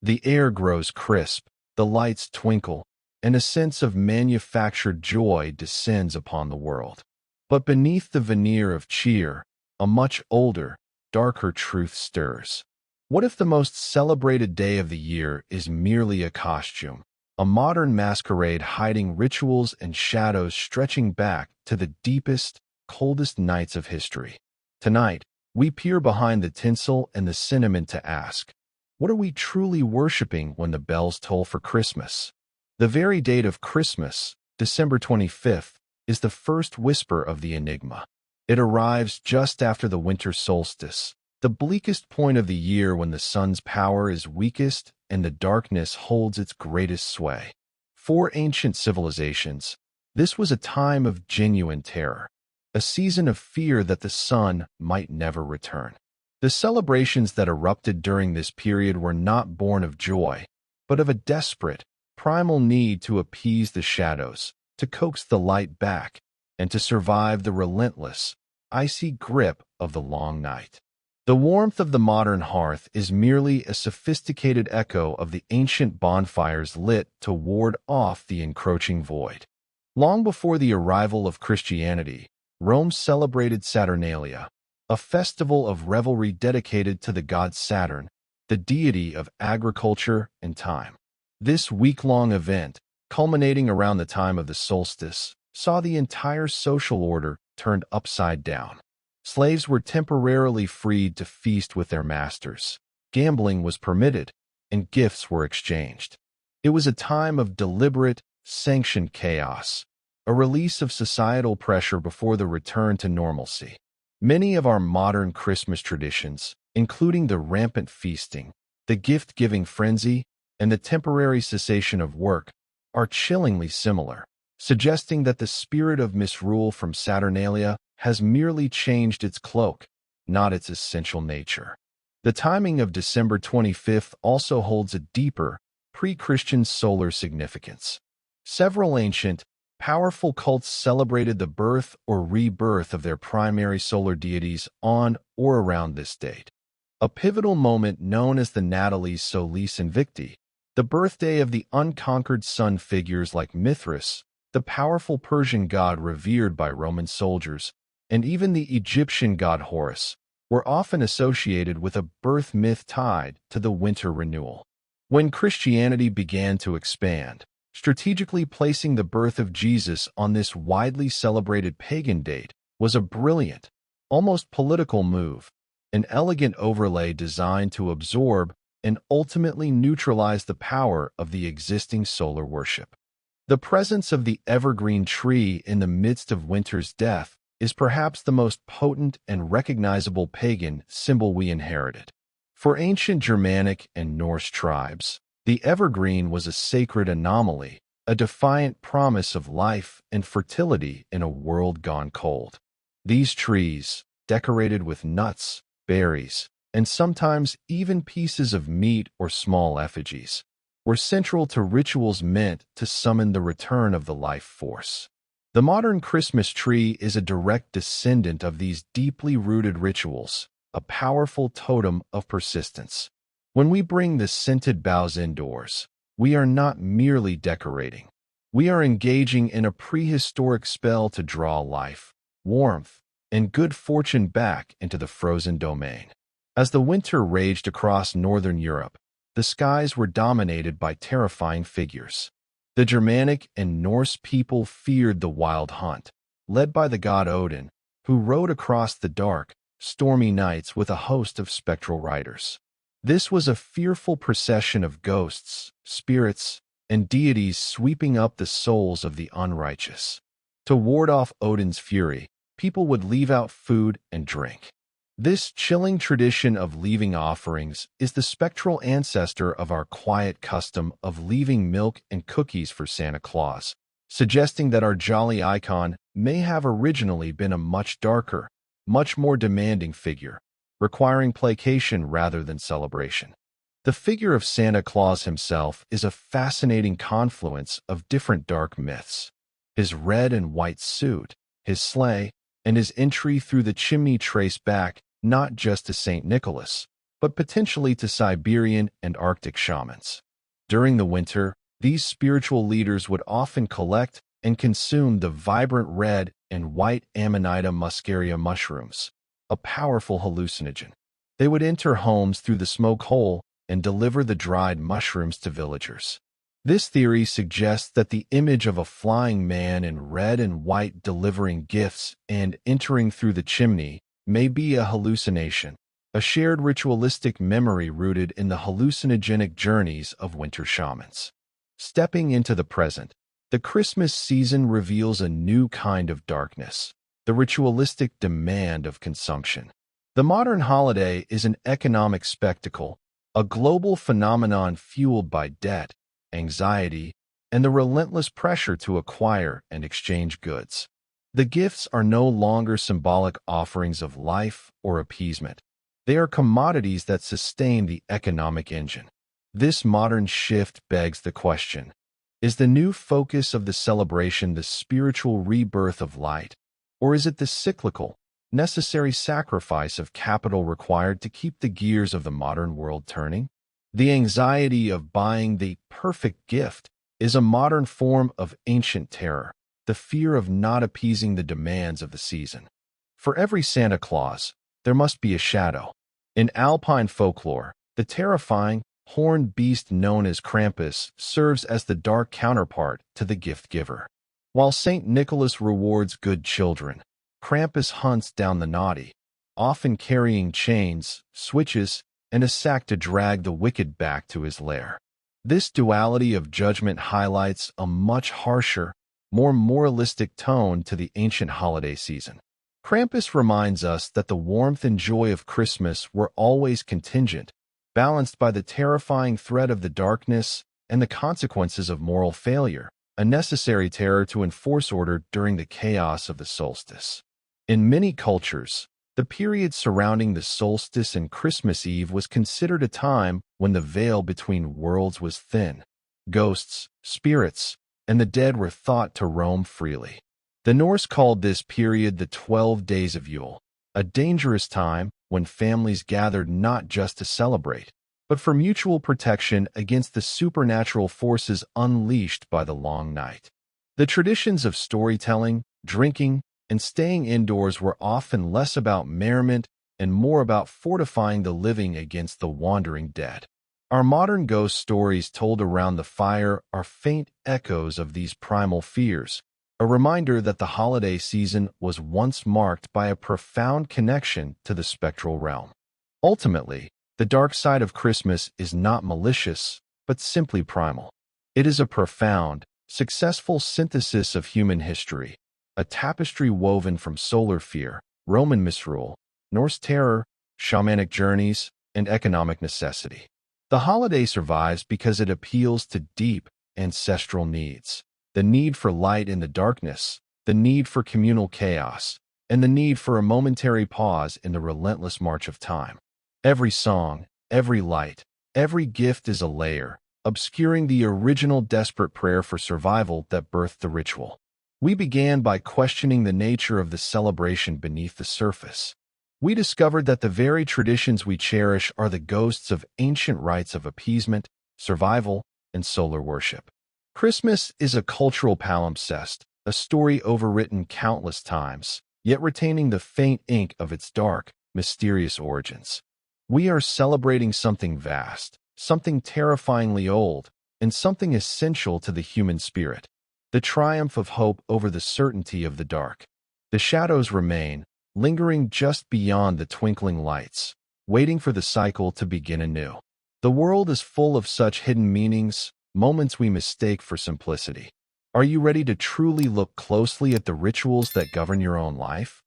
The air grows crisp, the lights twinkle, and a sense of manufactured joy descends upon the world. But beneath the veneer of cheer, a much older, darker truth stirs. What if the most celebrated day of the year is merely a costume, a modern masquerade hiding rituals and shadows stretching back to the deepest, coldest nights of history? Tonight, we peer behind the tinsel and the cinnamon to ask, what are we truly worshiping when the bells toll for Christmas? The very date of Christmas, December 25th, is the first whisper of the enigma. It arrives just after the winter solstice, the bleakest point of the year when the sun's power is weakest and the darkness holds its greatest sway. For ancient civilizations, this was a time of genuine terror, a season of fear that the sun might never return. The celebrations that erupted during this period were not born of joy, but of a desperate, primal need to appease the shadows, to coax the light back, and to survive the relentless, icy grip of the long night. The warmth of the modern hearth is merely a sophisticated echo of the ancient bonfires lit to ward off the encroaching void. Long before the arrival of Christianity, Rome celebrated Saturnalia, a festival of revelry dedicated to the god Saturn, the deity of agriculture and time. This week-long event, culminating around the time of the solstice, saw the entire social order turned upside down. Slaves were temporarily freed to feast with their masters. Gambling was permitted, and gifts were exchanged. It was a time of deliberate, sanctioned chaos, a release of societal pressure before the return to normalcy. Many of our modern Christmas traditions, including the rampant feasting, the gift-giving frenzy, and the temporary cessation of work, are chillingly similar, suggesting that the spirit of misrule from Saturnalia has merely changed its cloak, not its essential nature. The timing of December 25th also holds a deeper, pre-Christian solar significance. Several ancient, powerful cults celebrated the birth or rebirth of their primary solar deities on or around this date. A pivotal moment known as the Natalis Solis Invicti, the birthday of the unconquered sun, figures like Mithras, the powerful Persian god revered by Roman soldiers, and even the Egyptian god Horus, were often associated with a birth myth tied to the winter renewal. When Christianity began to expand, strategically placing the birth of Jesus on this widely celebrated pagan date was a brilliant, almost political move, an elegant overlay designed to absorb and ultimately neutralize the power of the existing solar worship. The presence of the evergreen tree in the midst of winter's death is perhaps the most potent and recognizable pagan symbol we inherited. For ancient Germanic and Norse tribes, the evergreen was a sacred anomaly, a defiant promise of life and fertility in a world gone cold. These trees, decorated with nuts, berries, and sometimes even pieces of meat or small effigies, were central to rituals meant to summon the return of the life force. The modern Christmas tree is a direct descendant of these deeply rooted rituals, a powerful totem of persistence. When we bring the scented boughs indoors, we are not merely decorating. We are engaging in a prehistoric spell to draw life, warmth, and good fortune back into the frozen domain. As the winter raged across northern Europe, the skies were dominated by terrifying figures. The Germanic and Norse people feared the wild hunt, led by the god Odin, who rode across the dark, stormy nights with a host of spectral riders. This was a fearful procession of ghosts, spirits, and deities sweeping up the souls of the unrighteous. To ward off Odin's fury, people would leave out food and drink. This chilling tradition of leaving offerings is the spectral ancestor of our quiet custom of leaving milk and cookies for Santa Claus, suggesting that our jolly icon may have originally been a much darker, much more demanding figure, requiring placation rather than celebration. The figure of Santa Claus himself is a fascinating confluence of different dark myths. His red and white suit, his sleigh, and his entry through the chimney trace back not just to St. Nicholas, but potentially to Siberian and Arctic shamans. During the winter, these spiritual leaders would often collect and consume the vibrant red and white Amanita muscaria mushrooms, a powerful hallucinogen. They would enter homes through the smoke hole and deliver the dried mushrooms to villagers. This theory suggests that the image of a flying man in red and white delivering gifts and entering through the chimney may be a hallucination, a shared ritualistic memory rooted in the hallucinogenic journeys of winter shamans. Stepping into the present, the Christmas season reveals a new kind of darkness, the ritualistic demand of consumption. The modern holiday is an economic spectacle, a global phenomenon fueled by debt, anxiety, and the relentless pressure to acquire and exchange goods. The gifts are no longer symbolic offerings of life or appeasement. They are commodities that sustain the economic engine. This modern shift begs the question: is the new focus of the celebration the spiritual rebirth of light, or is it the cyclical, necessary sacrifice of capital required to keep the gears of the modern world turning? The anxiety of buying the perfect gift is a modern form of ancient terror, the fear of not appeasing the demands of the season. For every Santa Claus, there must be a shadow. In Alpine folklore, the terrifying, horned beast known as Krampus serves as the dark counterpart to the gift giver. While St. Nicholas rewards good children, Krampus hunts down the naughty, often carrying chains, switches, and a sack to drag the wicked back to his lair. This duality of judgment highlights a much harsher, more moralistic tone to the ancient holiday season. Krampus reminds us that the warmth and joy of Christmas were always contingent, balanced by the terrifying threat of the darkness and the consequences of moral failure, a necessary terror to enforce order during the chaos of the solstice. In many cultures, the period surrounding the solstice and Christmas Eve was considered a time when the veil between worlds was thin. Ghosts, spirits, and the dead were thought to roam freely. The Norse called this period the 12 Days of Yule, a dangerous time when families gathered not just to celebrate, but for mutual protection against the supernatural forces unleashed by the long night. The traditions of storytelling, drinking, and staying indoors were often less about merriment and more about fortifying the living against the wandering dead. Our modern ghost stories told around the fire are faint echoes of these primal fears, a reminder that the holiday season was once marked by a profound connection to the spectral realm. Ultimately, the dark side of Christmas is not malicious, but simply primal. It is a profound, successful synthesis of human history, a tapestry woven from solar fear, Roman misrule, Norse terror, shamanic journeys, and economic necessity. The holiday survives because it appeals to deep, ancestral needs: the need for light in the darkness, the need for communal chaos, and the need for a momentary pause in the relentless march of time. Every song, every light, every gift is a layer, obscuring the original desperate prayer for survival that birthed the ritual. We began by questioning the nature of the celebration beneath the surface. We discovered that the very traditions we cherish are the ghosts of ancient rites of appeasement, survival, and solar worship. Christmas is a cultural palimpsest, a story overwritten countless times, yet retaining the faint ink of its dark, mysterious origins. We are celebrating something vast, something terrifyingly old, and something essential to the human spirit: the triumph of hope over the certainty of the dark. The shadows remain, lingering just beyond the twinkling lights, waiting for the cycle to begin anew. The world is full of such hidden meanings, moments we mistake for simplicity. Are you ready to truly look closely at the rituals that govern your own life?